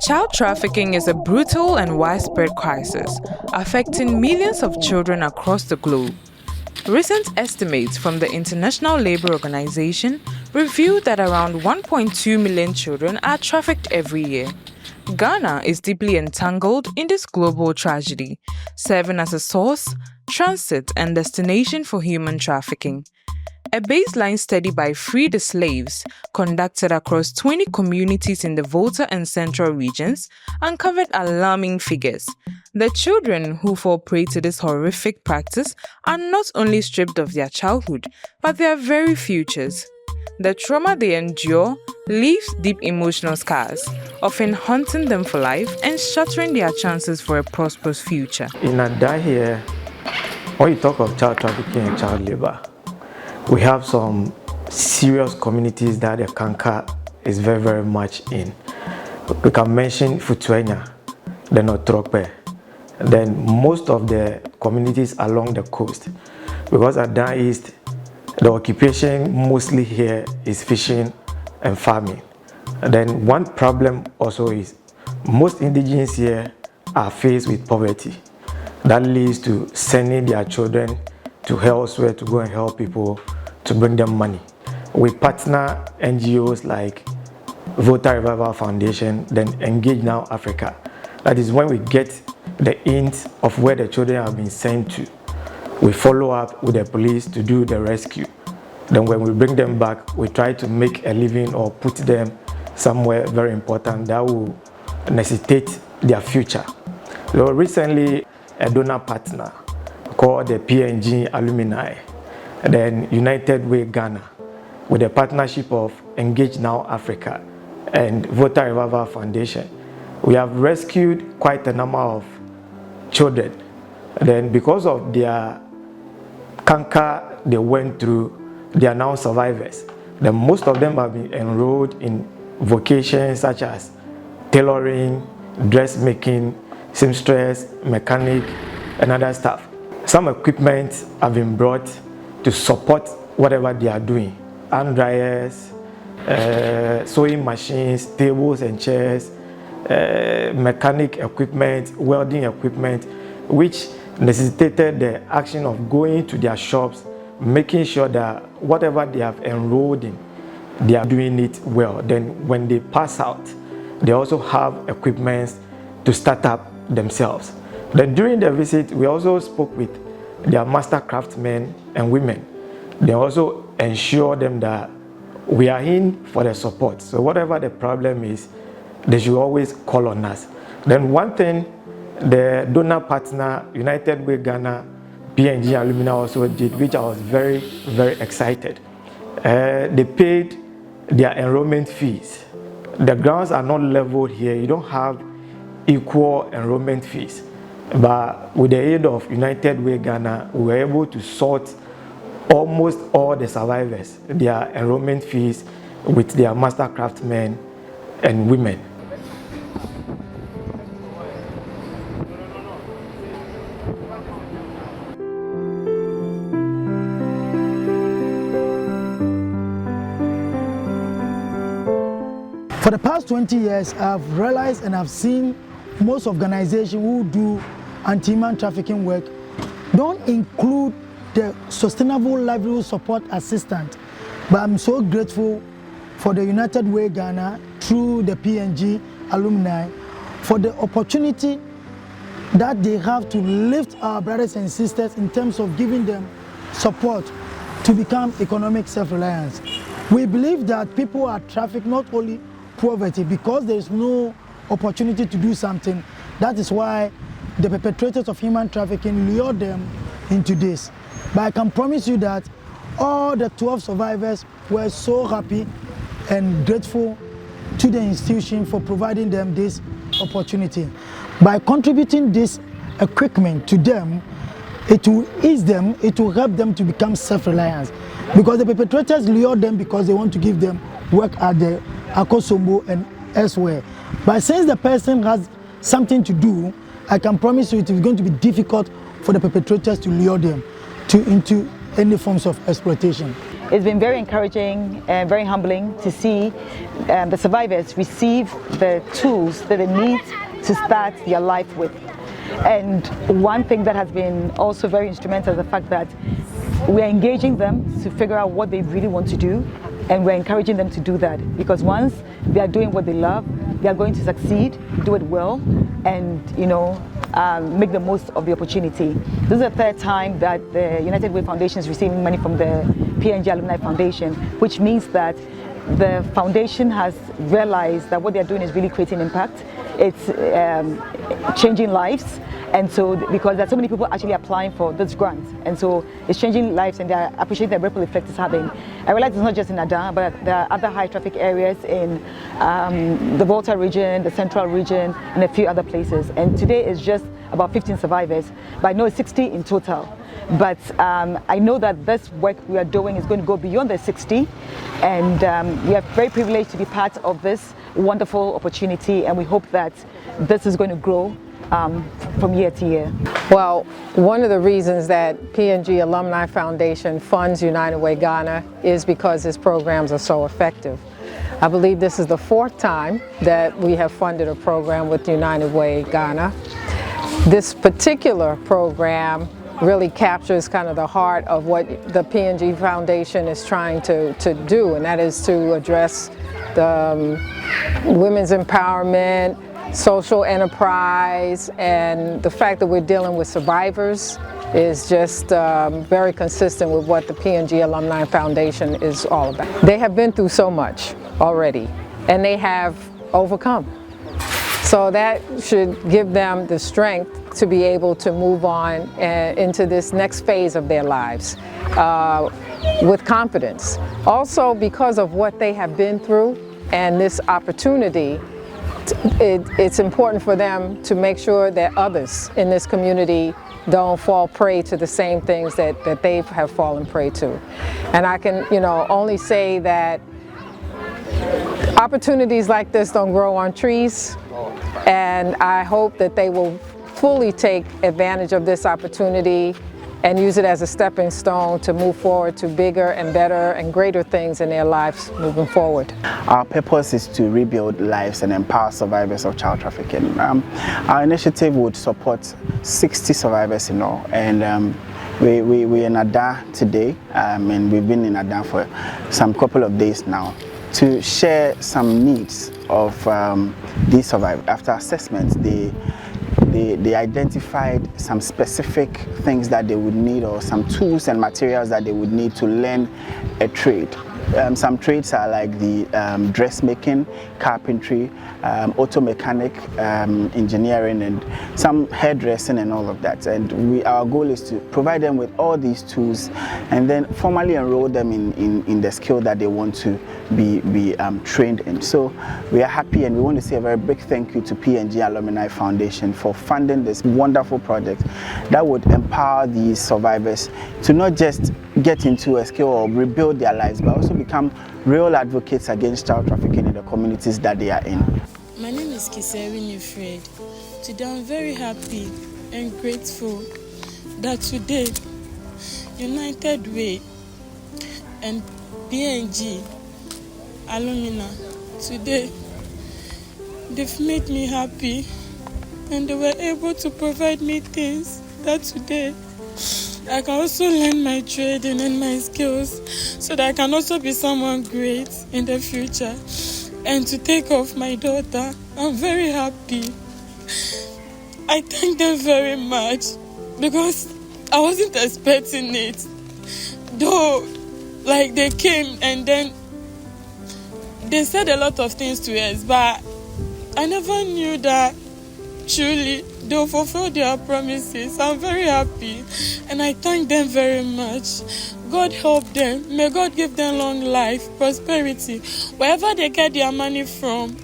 Child trafficking is a brutal and widespread crisis affecting millions of children across the globe. Recent estimates from the International Labour Organization reveal that around 1.2 million children are trafficked every year. Ghana is deeply entangled in this global tragedy, serving as a source, transit, and destination for human trafficking. A baseline study by Free the Slaves, conducted across 20 communities in the Volta and Central regions, uncovered alarming figures. The children who fall prey to this horrific practice are not only stripped of their childhood, but their very futures. The trauma they endure leaves deep emotional scars, often haunting them for life and shattering their chances for a prosperous future. In Ada here, when you talk of child trafficking and child labor, we have some serious communities that the canker is very, very much in. We can mention Futuenya, the Notrope, then most of the communities along the coast. Because at Ada East, the occupation mostly here is fishing and farming. And then one problem also is most indigenes here are faced with poverty. That leads to sending their children to elsewhere to go and help people to bring them money. We partner NGOs like Volta Restoration Foundation, then Engage Now Africa. That is when we get the hint of where the children have been sent to. We follow up with the police to do the rescue. Then when we bring them back, we try to make a living or put them somewhere very important that will necessitate their future. So recently, a donor partner called the P&G Alumni, then United Way Ghana, with a partnership of Engage Now Africa and Volta Restoration Foundation, we have rescued quite a number of children. Then because of their canker they went through, they are now survivors. Then most of them have been enrolled in vocations such as tailoring, dressmaking, seamstress, mechanic, and other stuff. Some equipment have been brought to support whatever they are doing. Hand dryers, sewing machines, tables and chairs, mechanic equipment, welding equipment, which necessitated the action of going to their shops, making sure that whatever they have enrolled in, they are doing it well. Then when they pass out, they also have equipment to start up themselves. Then during the visit, we also spoke with their master craftsmen and women. They also ensure them that we are in for the support. So whatever the problem is, they should always call on us. Then one thing the donor partner, United Way Ghana, P&G Alumni also did, which I was very, very excited. They paid their enrollment fees. The grounds are not leveled here. You don't have equal enrollment fees. But with the aid of United Way Ghana, we were able to sort almost all the survivors, their enrollment fees with their master craftsmen and women. For the past 20 years, I've realized and I've seen most organizations who do anti-human trafficking work don't include the sustainable livelihood support assistant. But I'm so grateful for the United Way Ghana through the P&G Alumni for the opportunity that they have to lift our brothers and sisters in terms of giving them support to become economic self-reliance. We believe that people are trafficked not only poverty, because there is no opportunity to do something. That is why the perpetrators of human trafficking lure them into this. But I can promise you that all the 12 survivors were so happy and grateful to the institution for providing them this opportunity. By contributing this equipment to them, it will ease them, it will help them to become self-reliant. Because the perpetrators lure them because they want to give them work at the Akosombo and elsewhere. But since the person has something to do, I can promise you it is going to be difficult for the perpetrators to lure them into any forms of exploitation. it's been very encouraging and very humbling to see the survivors receive the tools that they need to start their life with. And one thing that has been also very instrumental is the fact that we're engaging them to figure out what they really want to do, and we're encouraging them to do that, because once they are doing what they love, they are going to succeed, do it well, and make the most of the opportunity. This is the third time that the United Way Foundation is receiving money from the P&G Alumni Foundation, which means that the foundation has realized that what they're doing is really creating impact. It's changing lives, and so because there are so many people actually applying for this grant, and so it's changing lives, and they appreciate the ripple effect it's having. I realize it's not just in Ada, but there are other high traffic areas in the Volta region, the Central region, and a few other places. And today is just about 15 survivors, but I know it's 60 in total. But I know that this work we are doing is going to go beyond the 60, and we are very privileged to be part of this wonderful opportunity, and we hope that this is going to grow from year to year. Well, one of the reasons that P&G Alumni Foundation funds United Way Ghana is because its programs are so effective. I believe this is the 4th time that we have funded a program with United Way Ghana. This particular program really captures kind of the heart of what the P&G Foundation is trying to do, and that is to address the women's empowerment, social enterprise, and the fact that we're dealing with survivors is just very consistent with what the P&G Alumni Foundation is all about. They have been through so much already, and they have overcome. So that should give them the strength to be able to move on into this next phase of their lives with confidence. Also, because of what they have been through and this opportunity, it's important for them to make sure that others in this community don't fall prey to the same things that they have fallen prey to. And I can, only say that opportunities like this don't grow on trees, and I hope that they will fully take advantage of this opportunity and use it as a stepping stone to move forward to bigger and better and greater things in their lives moving forward. Our purpose is to rebuild lives and empower survivors of child trafficking. Our initiative would support 60 survivors in all, and we're in Ada today, and we've been in Ada for some couple of days now to share some needs of these survivors. After assessments, they identified some specific things that they would need, or some tools and materials that they would need to learn a trade. Some trades are like the dressmaking, carpentry, auto mechanic, engineering, and some hairdressing and all of that. And our goal is to provide them with all these tools and then formally enroll them in the skill that they want to be trained in. So we are happy, and we want to say a very big thank you to P&G Alumni Foundation for funding this wonderful project that would empower these survivors to not just get into a skill or rebuild their lives, but also become real advocates against child trafficking in the communities that they are in. My name is Kisewini Fred. Today I'm very happy and grateful that today United Way and P&G Alumni, today they've made me happy, and they were able to provide me things that today I can also learn my trade and my skills, so that I can also be someone great in the future. And to take off my daughter, I'm very happy. I thank them very much, because I wasn't expecting it. Though, like, they came and then they said a lot of things to us, but I never knew that truly they will fulfill their promises. I'm very happy, and I thank them very much. God help them. May God give them long life, prosperity. Wherever they get their money from,